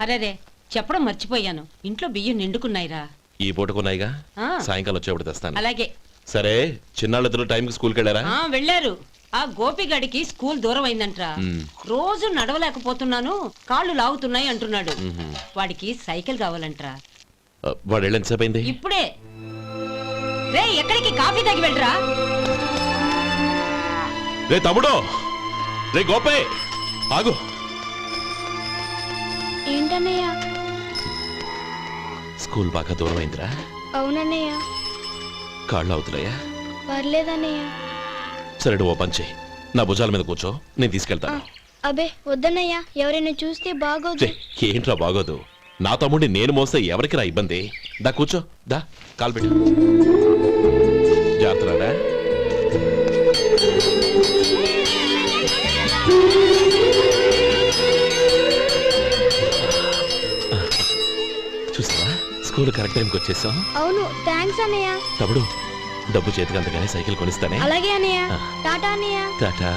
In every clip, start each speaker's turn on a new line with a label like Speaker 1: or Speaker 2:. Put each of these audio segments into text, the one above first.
Speaker 1: అరేరే చెప్పడం మర్చిపోయాను, ఇంట్లో బియ్యం నిండుకున్నాయిరా.
Speaker 2: ఈ పూటకున్నాయిగా, సాయంకాలం వచ్చేప్పుడు తెస్తాను.
Speaker 1: అలాగే.
Speaker 2: సరే, చిన్నాళ్ళిద్దరు టైంకి స్కూల్కి వెళ్ళారా?
Speaker 1: వెళ్ళారు. ఆ గోపిగడికి స్కూల్ దూరం అయిందంట్రా. రోజు నడవలేకపోతున్నాను, కాళ్ళు లాగుతున్నాయి అంటున్నాడు. వాడికి సైకిల్ కావాలంట్రా.
Speaker 2: వాడు వెళ్ళి ఎంతసేపు అయింది?
Speaker 1: ఇప్పుడే. రే ఎక్కడికి, కాఫీ తాగి వెళ్ళరా.
Speaker 2: రే తమ్ముడు, రే గోపే, ఆగు.
Speaker 3: ఏంటన్నయ్య?
Speaker 2: స్కూల్ బాగా దూరం అయిందిరా.
Speaker 3: అవునన్నయ్య.
Speaker 2: కాళ్ళు అవుతున్నాయా?
Speaker 3: పర్లేదన్నయ్య.
Speaker 2: సరే, ఓ పని చెయ్యి, నా భుజాల మీద కూర్చో, నేను తీసుకెళ్తాను.
Speaker 3: అబే వద్దన్నయ్య, ఎవరైనా చూస్తే బాగోదు.
Speaker 2: ఏంట్రా బాగోదు? నా తమ్ముడిని నేను మోస్తే ఎవరికి రా ఇబ్బంది? దా కూర్చో, దా కాలు పెట్టు. జాగ్రత్తరా. చూసావా, స్కూల్ కరెక్ట్ టైంకి వచ్చేసాం.
Speaker 3: అవును, థ్యాంక్స్ అన్నయ్య.
Speaker 2: తమ్ముడు, డబ్బు చేతికి అంతగానే సైకిల్ కొనిస్తానే.
Speaker 3: అలాగే అన్నయ్య. టాటా అన్నయ్య.
Speaker 2: టాటా.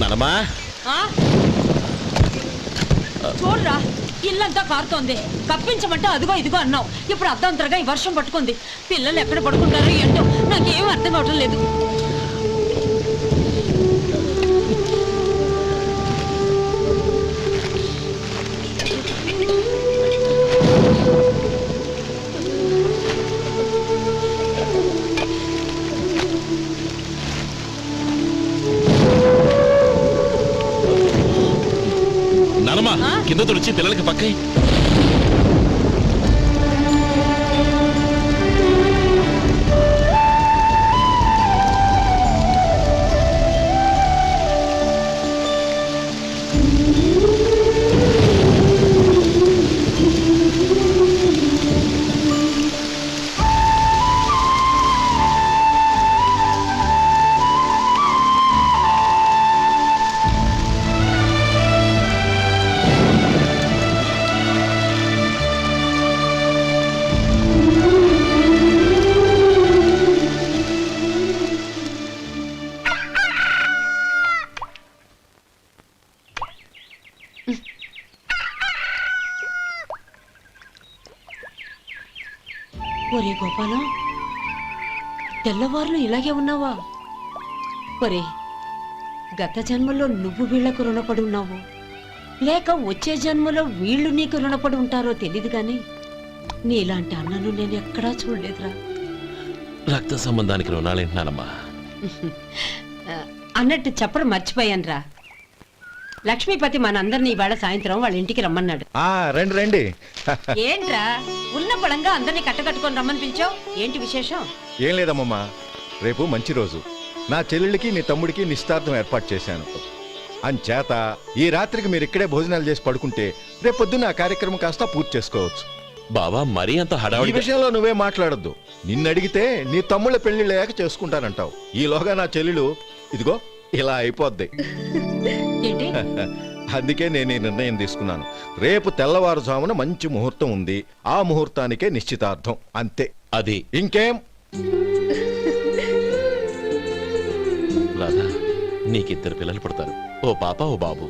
Speaker 2: నానమ్మా,
Speaker 1: చూడరా, ఇల్లంతా కారుతోంది. కప్పించమంటే అదిగో ఇదిగో అన్నావు, ఇప్పుడు అర్ధంతరగా ఈ వర్షం పట్టుకుంది. పిల్లలు ఎక్కడ పడుకుంటారో ఏంటో నాకేం అర్థం కావటం లేదు.
Speaker 2: నానమ్మా, కింద తుడిచి పిల్లలకి పక్కై. ఒరే గోపాలం, తెల్లవారులు ఇలాగే ఉన్నావా? ఒరే, గత జన్మలో నువ్వు వీళ్లకు రుణపడి ఉన్నావు, లేక వచ్చే జన్మలో వీళ్ళు నీకు రుణపడి ఉంటారో తెలీదు గాని నీలాంటి అన్నను నేను ఎక్కడా చూడలేదురా. రక్త సంబంధానికి రుణాలేంటున్నానమ్మా.
Speaker 1: అన్నట్టు చెప్పడం మర్చిపోయానురా. లక్ష్మీపతి మనందరినీ ఇవాళ సాయంత్రం వాళ్ళ ఇంటికి రమ్మన్నాడు.
Speaker 4: రండి రండి.
Speaker 1: ఏంట్రా, ఉన్న పడంగా అందరినీ కట్టకట్టుకొని రమ్మని పిలిచావు, ఏంటి విశేషం?
Speaker 4: ఏం లేదమ్మమ్మా, రేపు మంచి రోజు. నా చెల్లెళ్ళకి నీ తమ్ముడికి నిశ్చితార్థం ఏర్పాటు చేశాను. అంచేత ఈ రాత్రికి మీరు ఇక్కడే భోజనాలు చేసి పడుకుంటే రేపు పొద్దున్న ఆ కార్యక్రమం కాస్త పూర్తి చేసుకోవచ్చు.
Speaker 2: బావా, మరీ అంత
Speaker 4: ఈ
Speaker 2: హడావుడి
Speaker 4: విషయంలో నువ్వే మాట్లాడొద్దు. నిన్ను అడిగితే నీ తమ్ముళ్ళ పెళ్లిళ్ళయ్యాక చేసుకుంటానంటావు. ఈలోగా నా చెల్లెలు ఇదిగో ఇలా అయిపోద్ది.
Speaker 1: ఏంటి?
Speaker 4: అందుకే నేను ఈ నిర్ణయం తీసుకున్నాను. రేపు తెల్లవారుజామున మంచి ముహూర్తం ఉంది, ఆ ముహూర్తానికే నిశ్చితార్థం, అంతే.
Speaker 2: అది
Speaker 4: ఇంకేం?
Speaker 2: రాధా, నీకిద్దరు పిల్లలు పుడతారు, ఓ పాప ఓ బాబు.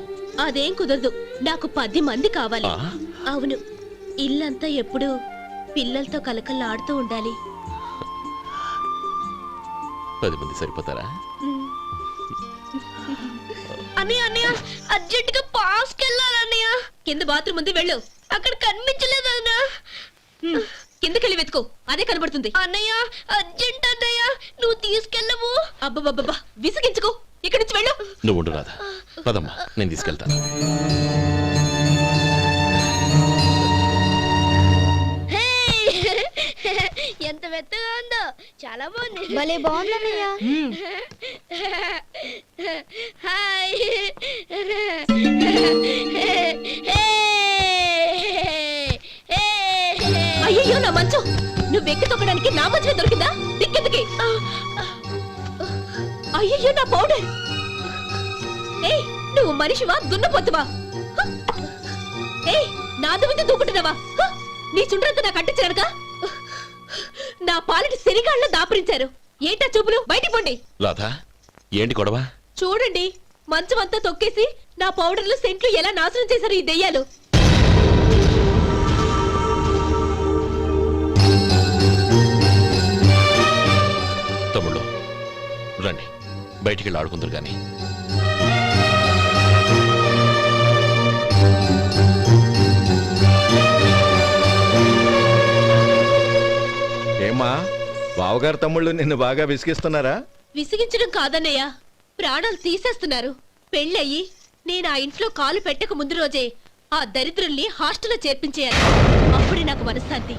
Speaker 5: అదేం కుదరదు, నాకు 10 మంది కావాలి. అవును, ఇల్లంతా ఎప్పుడు పిల్లలతో కలకల్లాడుతూ ఉండాలి.
Speaker 2: 10 మంది సరిపోతారా?
Speaker 5: అన్నయ్య అన్నయ్య, అర్జెంట్ గా పాస్కి వెళ్ళాలన్నయ్య. కింద బాత్రూమ్ ఉంది, వెళ్ళు. అక్కడ కనిపించలేదు అన్నా. కిందకెళ్ళి వెతుకో, అదే కనబడుతుంది. అన్నయ్య అర్జెంట్ అన్నయ్య, నువ్వు తీసుకెళ్ళవు. అబ్బబ్బబ్బా, విసిగించుకో, ఇక్కడి నుంచి వెళ్ళు.
Speaker 2: నువ్వు ఉండు రాధా, పదమ్మా, నేను తీసుకెళ్తాను.
Speaker 3: ఎంత మెత్తగా ఉందో, చాలా బాగుంది. భలే బాగుంది అన్నయ్య.
Speaker 5: హాయ్. అయ్యో నా మంచం, నువ్వు ఎక్కి తొక్కడానికి నా మంచమే దొరికిందా? దిక్కెందుకి? అయ్యో నా పౌడర్. ఏయ్, నువ్వు మనిషివా దున్నపోతువా? ఏయ్, నా మీద దూకుంటున్నావా? నీ చుండ్రంతా నాకు అంటించానుక. నా సిరిగాళ్ళలో దాపురించారు. ఏంటా చూపులు? బయటికి పోండి.
Speaker 6: రాధా, ఏంటి గొడవ?
Speaker 5: చూడండి, మంచం అంతా తొక్కేసి నా పౌడర్లు సెంట్లు ఎలా నాశనం చేశారు ఈ దెయ్యాలు.
Speaker 6: తమ్ముళ్ళు రండి, బయటికి వెళ్ళి ఆడుకుందరు గాని.
Speaker 4: ఏమ్మా, బావగారు తమ్ముళ్ళు నిన్ను బాగా విసిగిస్తున్నారా?
Speaker 5: విసిగించడం కాదన్నయ్య, ప్రాణాలు తీసేస్తున్నారు. పెళ్ళయి నేను ఆ ఇంట్లో కాలు పెట్టక ముందు రోజే ఆ దరిద్రుల్ని హాస్టల్లో చేర్పించేయాలి. అప్పుడే నాకు మనశ్శాంతి.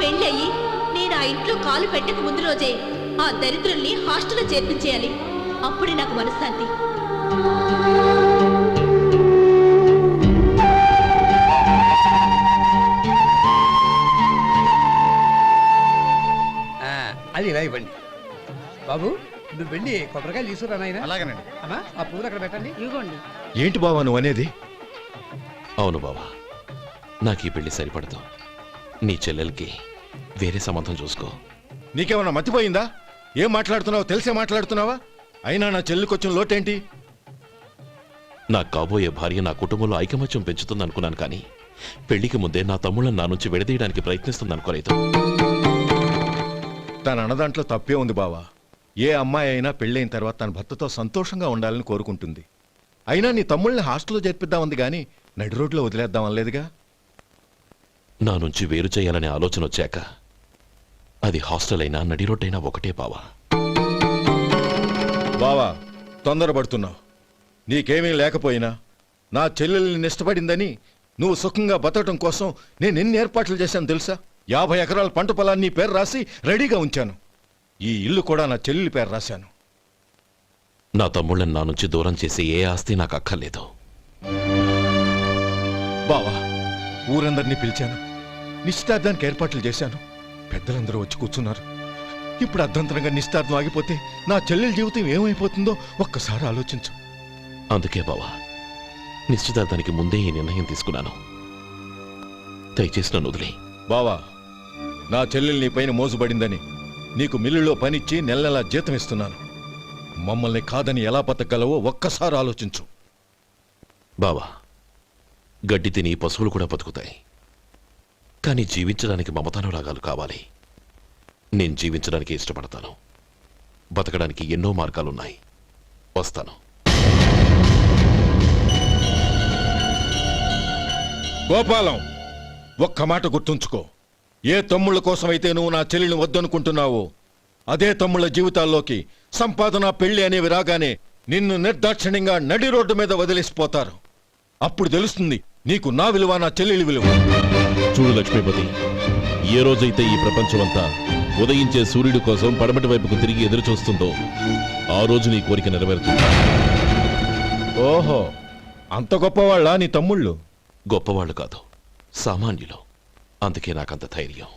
Speaker 5: పెళ్ళయి నేను ఆ ఇంట్లో కాలు పెట్టక ముందు రోజే ఆ దరిద్రుల్ని హాస్టల్లో చేర్పించేయాలి. అప్పుడే నాకు మనశ్శాంతి.
Speaker 7: అది ఇలా ఇవ్వండి బాబు. నువ్వు వెళ్ళి కొబ్బరికాయలు తీసుకురా నాయన.
Speaker 4: అలాగేనండి.
Speaker 7: అమ్మా, ఆ పూలు అక్కడ పెట్టండి. ఇవ్వండి.
Speaker 4: ఏంటి బావా నువ్వు అనేది?
Speaker 6: అవును బావా, నాకు ఈ పెళ్లి సరిపడదు. నీ చెల్లెలకి వేరే సంబంధం చూసుకో.
Speaker 4: నీకేమన్నా మతిపోయిందా? ఏం మాట్లాడుతున్నావో తెలిసే మాట్లాడుతున్నావా? అయినా నా చెల్లికొచ్చిన లోటేంటి?
Speaker 6: నా కాబోయే భార్య నా కుటుంబంలో ఐకమత్యం పెంచుతుంది అనుకున్నాను, కానీ పెళ్లికి ముందే నా తమ్ముళ్ళని నా నుంచి విడదీయడానికి ప్రయత్నిస్తుంది అనుకోలేదు.
Speaker 4: తన అన్నదాంట్లో తప్పే ఉంది బావా. ఏ అమ్మాయి అయినా పెళ్ళైన తర్వాత తన భర్తతో సంతోషంగా ఉండాలని కోరుకుంటుంది. అయినా నీ తమ్ముళ్ళని హాస్టల్లో చేర్పిద్దామంది కానీ నడి రోడ్లో వదిలేద్దామనలేదుగా.
Speaker 6: నా నుంచి వేరు చేయాలనే ఆలోచన వచ్చాక అది హాస్టల్ అయినా నడి రోడ్డైనా ఒకటే బావా.
Speaker 4: బావా, తొందరపడుతున్నావు. నీకేమీ లేకపోయినా నా చెల్లెల్ని ఇష్టపడిందని నువ్వు సుఖంగా బతకడం కోసం నేను ఎన్ని ఏర్పాట్లు చేశాను తెలుసా? 50 ఎకరాల పంట పొలాన్ని నీ పేరు రాసి రెడీగా ఉంచాను. ఈ ఇల్లు కూడా నా చెల్లెలి పేరు రాశాను.
Speaker 6: నా తమ్ముళ్ళని నా నుంచి దూరం చేసే ఏ ఆస్తి నాకు అక్కర్లేదు.
Speaker 4: బావా, ఊరందరినీ పిలిచాను. నిశ్చితార్థానికి ఏర్పాట్లు చేశాను. పెద్దలందరూ వచ్చి కూర్చున్నారు. ఇప్పుడు అర్ధంతరంగా నిశ్చితార్థం ఆగిపోతే నా చెల్లెలి జీవితం ఏమైపోతుందో ఒక్కసారి ఆలోచించు.
Speaker 6: అందుకే బావా, నిశ్చితార్థానికి ముందే ఈ నిర్ణయం తీసుకున్నాను. దయచేసి నన్ను వదిలే.
Speaker 4: బావా, నా చెల్లెలు నీ పైన మోజుబడిందని నీకు మిల్లులో పనిచ్చి నెల నెలా జీతం ఇస్తున్నాను. మమ్మల్ని కాదని ఎలా బతకగలవో ఒక్కసారి ఆలోచించు.
Speaker 6: బావా, గడ్డి తిని పశువులు కూడా బతుకుతాయి, కానీ జీవించడానికి మమతానురాగాలు కావాలి. నేను జీవించడానికి ఇష్టపడతాను. బతకడానికి ఎన్నో మార్గాలున్నాయి. వస్తాను.
Speaker 4: గోపాలం, ఒక్క మాట గుర్తుంచుకో. ఏ తమ్ముళ్ళ కోసమైతే నువ్వు నా చెల్లిని వద్దనుకుంటున్నావో అదే తమ్ముళ్ళ జీవితాల్లోకి సంపాదన పెళ్లి అనేవి రాగానే నిన్ను నిర్దాక్షిణ్యంగా నడి రోడ్డు మీద వదిలేసిపోతారు. అప్పుడు తెలుస్తుంది నీకు నా విలువ, నా చెల్లెలి విలువ.
Speaker 8: చూడు లక్ష్మీపతి, ఏ రోజైతే ఈ ప్రపంచమంతా ఉదయించే సూర్యుడి కోసం పడమటి వైపుకు తిరిగి ఎదురు చూస్తుందో ఆ రోజు నీ కోరిక నెరవేరుతుంది.
Speaker 4: ఓహో, అంత గొప్పవాళ్ళ నీ తమ్ముళ్ళు?
Speaker 6: గొప్పవాళ్ళు కాదు, సామాన్యులు. అందుకే నాకంత ధైర్యం.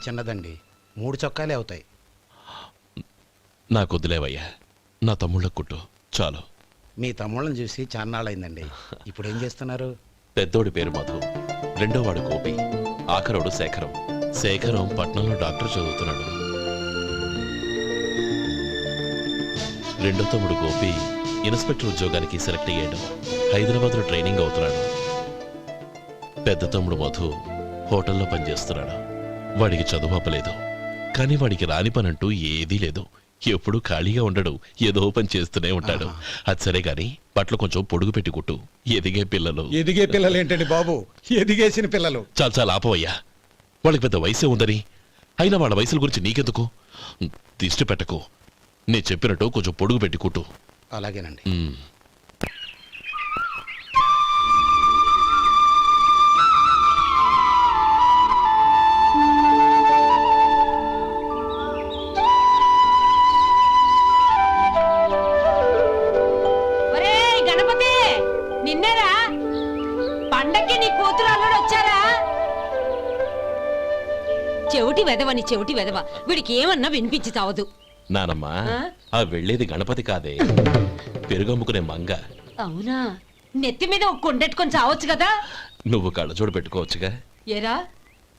Speaker 9: చిన్నదండి, 3 చొక్కాలే అవుతాయి.
Speaker 6: నాకు వదిలేవయ్యా, నా తమ్ముళ్ళకు కుట్టు చాలు.
Speaker 9: మీ తమ్ముళ్ళని చూసి చాన్నాళ్ళైందండి. ఇప్పుడు ఏం చేస్తున్నారు?
Speaker 6: పెద్దోడి పేరు మధు, రెండోవాడు గోపి, ఆఖరోడు శేఖరం. శేఖరం పట్నంలో డాక్టర్ చదువుతున్నాడు. రెండో తమ్ముడు గోపి ఇన్స్పెక్టర్ ఉద్యోగానికి సెలెక్ట్ అయ్యాడు, హైదరాబాద్లో ట్రైనింగ్ అవుతున్నాడు. పెద్ద తమ్ముడు మధు హోటల్లో పనిచేస్తున్నాడు. వాడికి చదువు అప్పలేదు, కానీ వాడికి రాని పని అంటూ ఏదీ లేదు. ఎప్పుడూ ఖాళీగా ఉండడు, ఏదో పని చేస్తూనే ఉంటాడు. అది సరే గాని బట్టలు కొంచెం పొడుగు పెట్టి కుట్టు. ఎదిగే పిల్లలు.
Speaker 9: ఎదిగే పిల్లలు ఏంటండి బాబు, ఎదిగేసిన పిల్లలు.
Speaker 6: చాలా చాలా ఆపవయ్యా, వాళ్ళకి పెద్ద వయసే ఉందని. అయినా వాళ్ళ వయసుల గురించి నీకెందుకు? దిష్టి పెట్టకు. నేను చెప్పినట్టు కొంచెం పొడుగు పెట్టి కుట్టు.
Speaker 9: అలాగేనండి.
Speaker 2: ఒరేయ్ గణపతి, నిన్నేరా? పండక్కి నీ కూతురు అల్లుడు వచ్చారా? చెవిటి వెదవని చెవిటి వెదవ, వీడికి ఏమన్నా వినిపించి చావదు.
Speaker 6: నానమ్మా, ఆ వెళ్ళేది గణపతి కాదే, పెరుగమ్ముకునే మంగ.
Speaker 2: అవునా? నెత్తి మీద ఒక కొండెట్టుకొని చావచ్చు కదా.
Speaker 6: నువ్వు కళ్ళజోడు పెట్టుకోవచ్చుగా.
Speaker 2: ఏరా,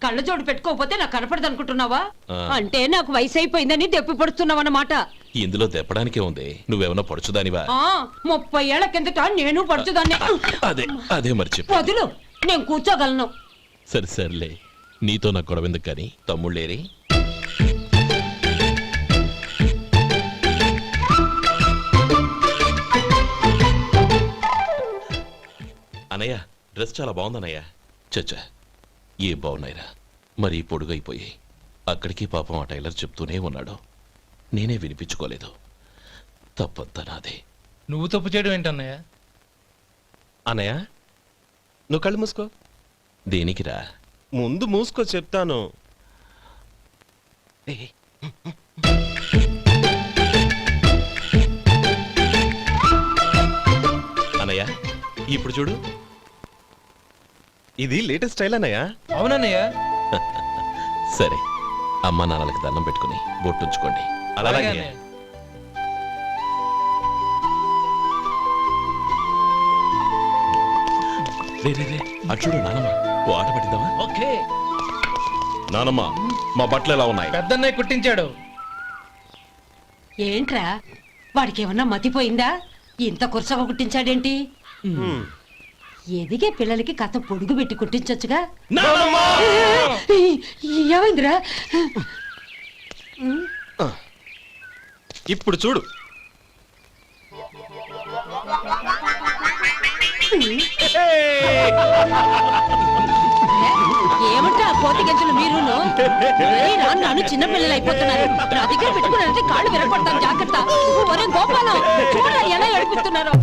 Speaker 2: కళ్ళజోడు పెట్టుకోకపోతే నాకు కనపడదు అనుకుంటున్నావా?
Speaker 6: ఆ.
Speaker 2: అంటే నాకు వయసు అయిపోయిందని దెప్పి పడుతున్నావన్నమాట.
Speaker 6: ఇందులో దెప్పడానికే ఉంది. నువ్వేమన్నా పడుచుదానివా?
Speaker 2: 30 ఏళ్ల కిందట నేను పడుచుదాన్ని.
Speaker 6: అదే అదే మరి చెప్పు.
Speaker 2: వదులు, నేను కూర్చోగలను.
Speaker 6: సరే సర్లే, నీతో నాకు గొడవ ఎందుకు కానీ. తమ్ముళ్ళేరి? అనయ్య, డ్రెస్ చాలా బాగుందన్నయ్య. చచ్చా, ఏ బాగున్నాయిరా, మరీ పొడుగైపోయి. అక్కడికి పాపం ఆ టైలర్ చెప్తూనే ఉన్నాడు, నేనే వినిపించుకోలేదు. తప్పంతా నాదే.
Speaker 10: నువ్వు తప్పు చేయడం ఏంటన్నయ్య?
Speaker 11: అన్నయ్య, నువ్వు కళ్ళు మూసుకో.
Speaker 6: దేనికిరా?
Speaker 11: ముందు మూసుకో చెప్తాను.
Speaker 6: అనయ్య, ఇప్పుడు చూడు.
Speaker 11: ఇది లేటెస్ట్ స్టైల్ అన్నయ్య.
Speaker 10: అవునన్నయ్య.
Speaker 6: సరే, అమ్మా నాన్నలకి దండం పెట్టుకుని బొట్టుంచుకోండి.
Speaker 10: అలాగే
Speaker 6: అలాగే.
Speaker 10: అన్నయ్య.
Speaker 6: రే రే రే, అటు చూడు నానమ్మ, ఓ ఆట పట్టిద్దామా?
Speaker 10: ఓకే.
Speaker 6: నానమ్మ, మా బట్టలు ఎలా ఉన్నాయి?
Speaker 10: పెద్దన్నయ్య కుట్టించాడు.
Speaker 2: ఏంట్రా, వాడికి ఏమన్నా మతిపోయిందా? ఇంత కుర్చగా కుట్టించాడేంటి? ఎదిగే పిల్లలకి కథ పొడుగు పెట్టి కుట్టించొచ్చుగా. ఏమైందిరా?
Speaker 11: ఇప్పుడు చూడు.
Speaker 2: ఏమంటే ఆ కోతి గంజలు మీరును నన్ను చిన్న పిల్లలు అయిపోతున్నారు. నా దగ్గర పెట్టుకున్నారంటే కాళ్ళు విరగొడతాను, జాగ్రత్త. ఒరే గోపాలం, చూడరా ఎలా ఏడిపిస్తున్నారో.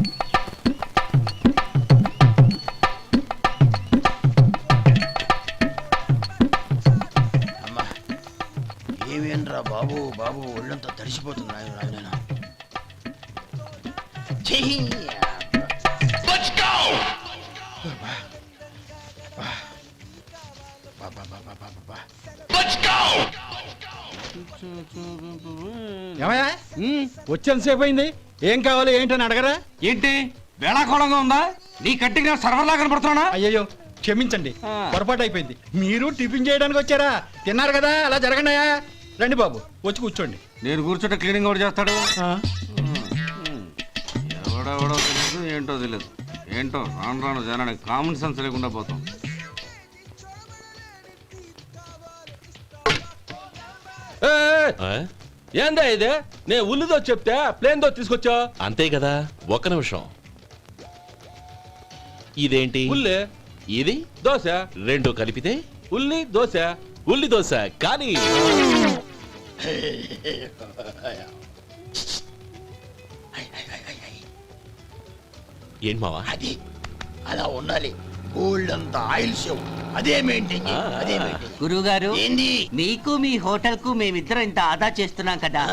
Speaker 9: ఏమేంట్రా బాబు, బాబు ఒళ్ళంతా తడిసిపోతుంది.
Speaker 7: ఏమయ్యా, వచ్చేంతసేపు అయింది, ఏం కావాలి ఏంటని అడగరా?
Speaker 12: ఏంటి వేళాకోళంగా ఉందా? నీ కట్టిన సర్వర్లా కనపడుతున్నా?
Speaker 7: అయ్యయ్యో క్షమించండి, పొరపాటు అయిపోయింది. మీరు టిఫిన్ చేయడానికి వచ్చారా? తిన్నారు కదా, అలా జరగండియా. రండి బాబు, వచ్చి కూర్చోండి.
Speaker 12: నేను కూర్చుంటే క్లీనింగ్ కూడా చేస్తాడు. ఎవడెవడో తెలియదు, ఏంటో తెలియదు. ఏంటో రాను రాను జనానికి కామన్ సెన్స్ లేకుండా పోతాం.
Speaker 6: ఆ?
Speaker 11: ఏందా ఇదే? నేను ఉల్లిదో చెప్తే ప్లేన్ దో తీసుకొచ్చా.
Speaker 6: అంతే కదా, ఒక్క నిమిషం. ఇదేంటి?
Speaker 11: ఉల్లి
Speaker 6: ఇది
Speaker 11: దోశ,
Speaker 6: రెండు కలిపితే
Speaker 11: ఉల్లి దోశ.
Speaker 6: ఉల్లి దోశ. కానీ ఏంటి మావా?
Speaker 9: అది అలా ఉండాలి. గోల్డ్ అంత ఆయిల్ షో అదే మెయింటైన్ చేయి, అదే మెయింటైన్.
Speaker 12: గురువు గారు,
Speaker 9: ఏంది?
Speaker 12: నీకు మీ హోటల్ కు మేమిద్దరం ఇంత ఆదా చేస్తున్నాం కదా,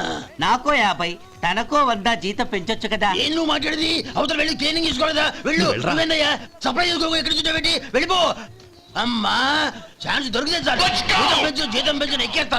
Speaker 12: నాకో 50 తనకో 100 జీతం పెంచొచ్చు కదా.
Speaker 9: ఏం నువ్వు మాట్లాడేది? అవతల వెళ్ళి ట్రైనింగ్ తీసుకోలేదా? వెళ్ళు. నువ్వేందయ్యా సప్లై చేసుకో, ఎక్కడ చూసా పెట్టి వెళ్ళిపో. అమ్మా ఛాన్స్ దొరికితే చాలు జీతం పెంచు ఎక్కేస్తా